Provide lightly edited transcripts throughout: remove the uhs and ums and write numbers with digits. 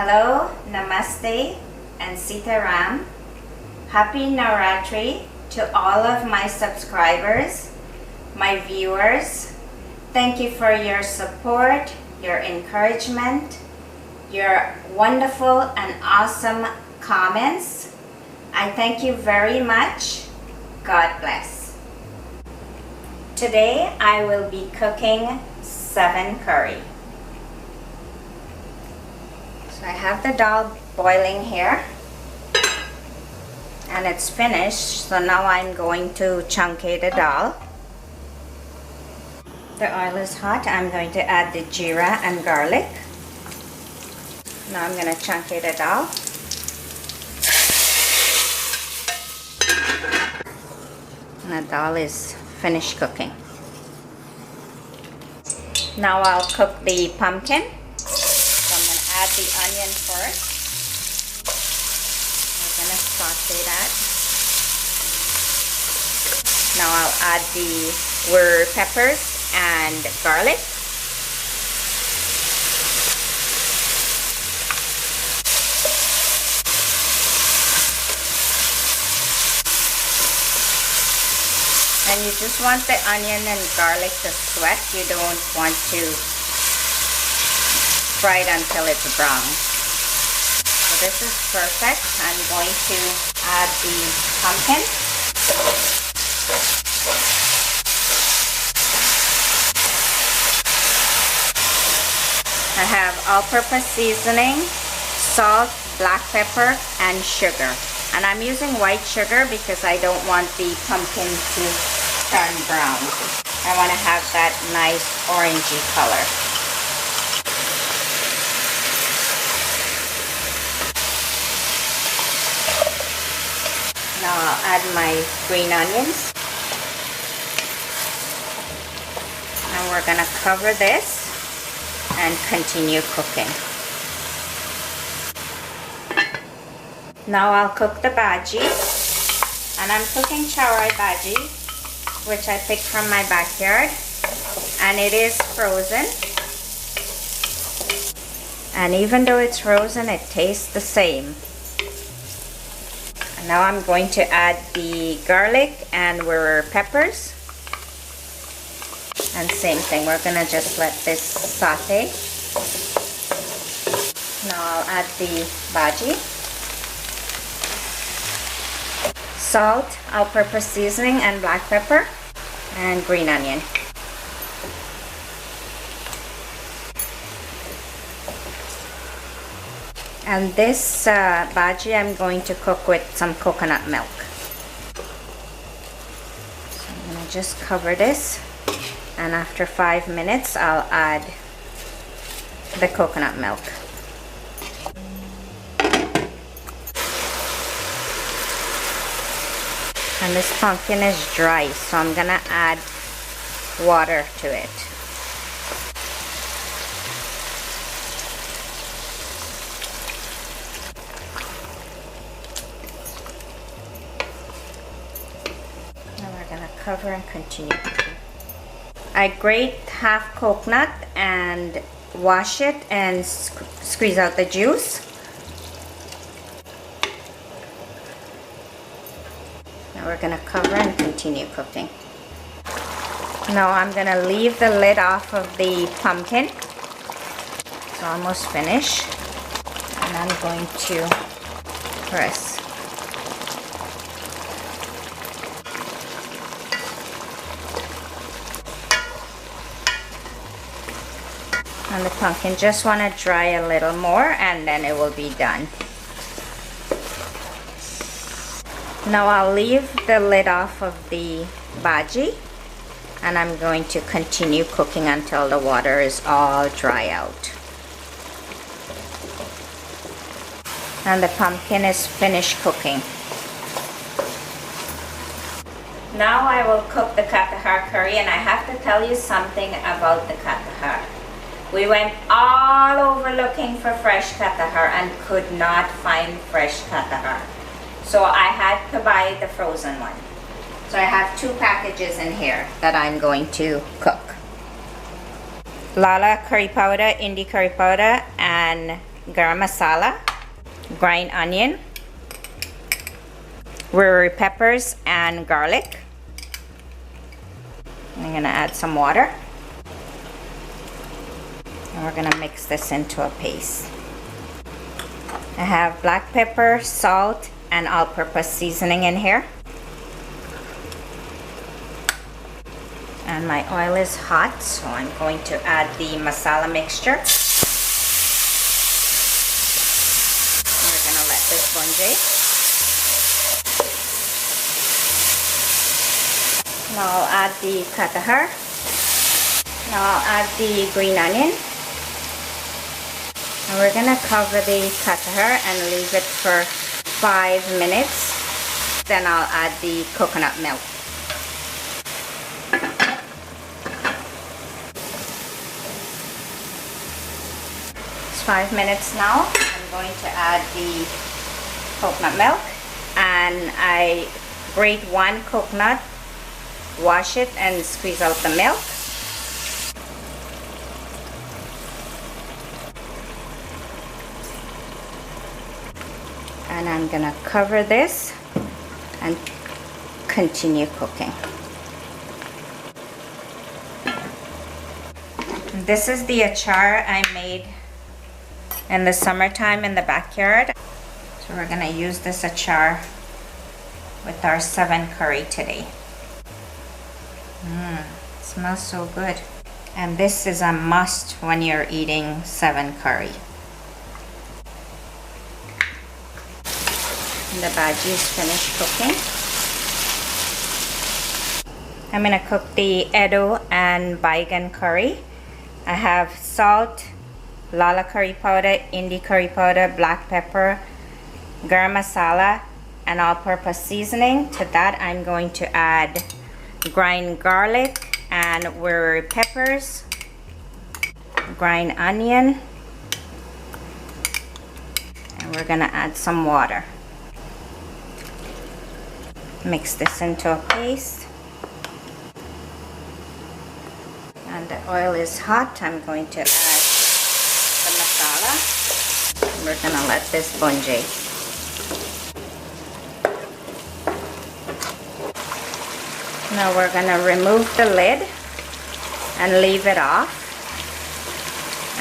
Hello, Namaste, and Sitaram. Happy Navratri to all of my subscribers, my viewers. Thank you for your support, your encouragement, your wonderful and awesome comments. I thank you very much. God bless. Today I will be cooking sevencurry. So I have the dal boiling here and it's finished, so now I'm going to chunky the dal. The oil is hot. I'm going to add the jeera and garlic. Now I'm going to chunky the dal. And the dal is finished cooking. Now I'll cook the pumpkin. So I'm going to add the onion first. I'm going to saute that. Now I'll add the wiri peppers and garlic. And you just want the onion and garlic to sweat. You don't want to fry it until it's brown. So this is perfect. I'm going to add the pumpkin. I have all-purpose seasoning, salt, black pepper, and sugar. And I'm using white sugar because I don't want the pumpkin to turn brown. I want to have that nice orangey color. Now I'll add my green onions. And we're going to cover this and continue cooking. Now I'll cook the bhaji, and I'm cooking chawai bhaji, which I picked from my backyard, and it is frozen. And even though it's frozen, it tastes the same. And now I'm going to add the garlic and wiri peppers. And same thing, we're gonna just let this saute. Now I'll add the bhaji. Salt, all-purpose seasoning, and black pepper, and green onion. And this bhaji I'm going to cook with some coconut milk. So I'm going to just cover this, and after 5 minutes I'll add the coconut milk. And this pumpkin is dry, so I'm gonna add water to it. Now we're gonna cover and continue cooking. I grate half coconut and wash it and squeeze out the juice. Now we're going to cover and continue cooking. Now I'm going to leave the lid off of the pumpkin. It's almost finished. And I'm going to press. And the pumpkin just want to dry a little more, and then it will be done. Now I'll leave the lid off of the bhaji, and I'm going to continue cooking until the water is all dry out. And the pumpkin is finished cooking. Now I will cook the katahar curry, and I have to tell you something about the katahar. We went all over looking for fresh katahar and could not find fresh katahar. So I had to buy the frozen one. So I have 2 packages in here that I'm going to cook. Lala curry powder, Indi curry powder, and garam masala, grind onion, wiri peppers, and garlic. I'm gonna add some water. And we're gonna mix this into a paste. I have black pepper, salt, and all-purpose seasoning in here. And my oil is hot, so I'm going to add the masala mixture. We're gonna let this bhunje. Now I'll add the katahar. Now I'll add the green onion. And we're gonna cover the katahar and leave it for 5 minutes. Then I'll add the coconut milk. It's 5 minutes now. I'm going to add the coconut milk, and I grate 1 coconut, wash it, and squeeze out the milk. And I'm gonna cover this and continue cooking. This is the achar I made in the summertime in the backyard. So we're gonna use this achar with our sevencurry today. It smells so good. And this is a must when you're eating sevencurry. The bhaji is finished cooking. I'm gonna cook the eddoe and BIGAN curry. I have salt, Lala curry powder, Indi curry powder, black pepper, garam masala, and all-purpose seasoning. To that, I'm going to add grind garlic and wiri peppers, grind onion, and we're gonna add some water. Mix this into a paste. And the oil is hot. I'm going to add the masala. We're gonna let this bhunje. Now we're gonna remove the lid and leave it off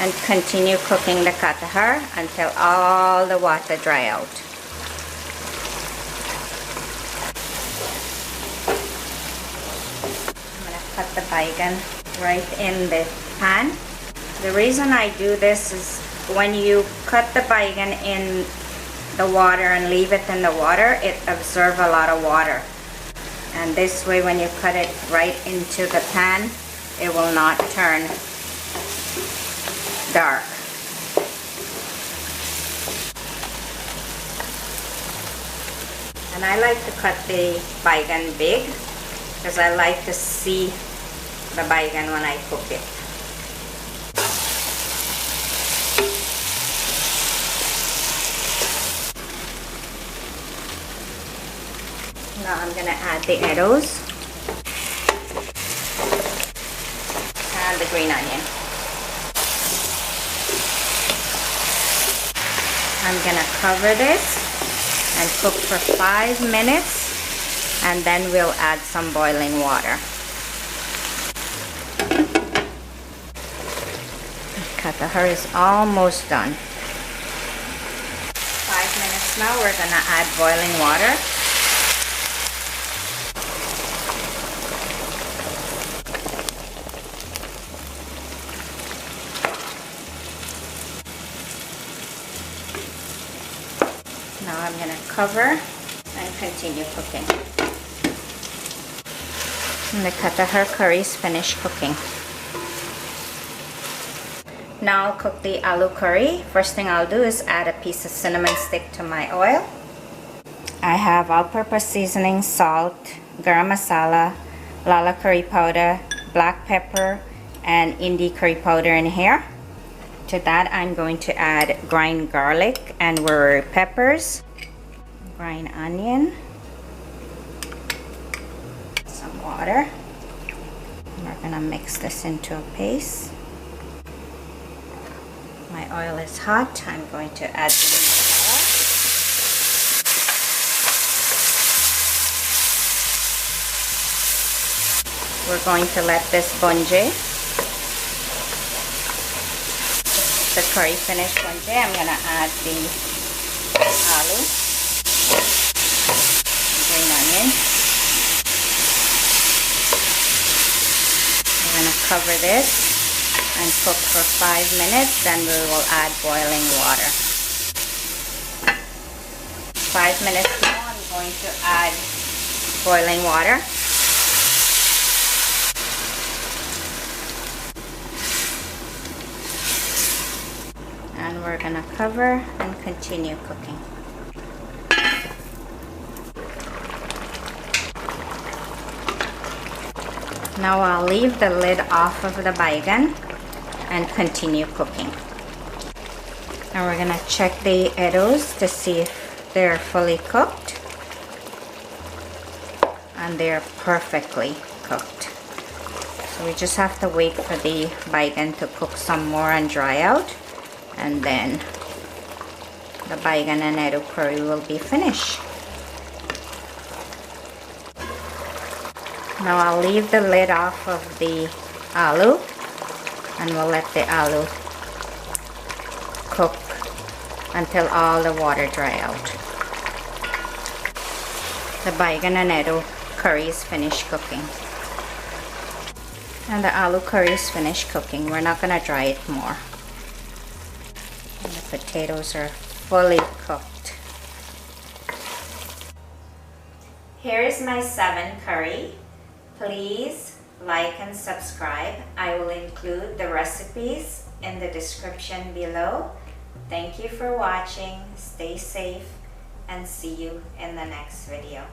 and continue cooking the katahar until all the water dry out. Cut the BIGAN right in the pan. The reason I do this is when you cut the BIGAN in the water and leave it in the water, it absorbs a lot of water. And this way, when you cut it right into the pan, it will not turn dark. And I like to cut the BIGAN big because I like to see the BIGAN when I cook it. Now I'm gonna add the eddoes and the green onion. I'm gonna cover this and cook for 5 minutes, and then we'll add some boiling water. Katahar is almost done. 5 minutes now, we're gonna add boiling water. Now I'm gonna cover and continue cooking. And the katahar curry is finished cooking. Now I'll cook the aloo curry. First thing I'll do is add a piece of cinnamon stick to my oil. I have all-purpose seasoning, salt, garam masala, Lala curry powder, black pepper, and Indi curry powder in here. To that, I'm going to add grind garlic and wiri peppers, grind onion, some water. We're gonna mix this into a paste. My oil is hot, I'm going to add the masala. We're going to let this bunje. The curry finished bunje. I'm going to add the aloo, green onion. We're going to cover this and cook for 5 minutes, then we will add boiling water. 5 minutes now, I'm going to add boiling water. And we're gonna cover and continue cooking. Now I'll leave the lid off of the BIGAN and continue cooking. Now we're gonna check the eddoes to see if they're fully cooked, and they're perfectly cooked. So we just have to wait for the BIGAN to cook some more and dry out, and then the BIGAN and eddo curry will be finished. Now I'll leave the lid off of the aloo, and we'll let the aloo cook until all the water dry out. The BIGAN and eddo curry is finished cooking. And the aloo curry is finished cooking. We're not going to dry it more. And the potatoes are fully cooked. Here is my sevencurry. Please like and subscribe. I will include the recipes in the description below. Thank you for watching. Stay safe and see you in the next video.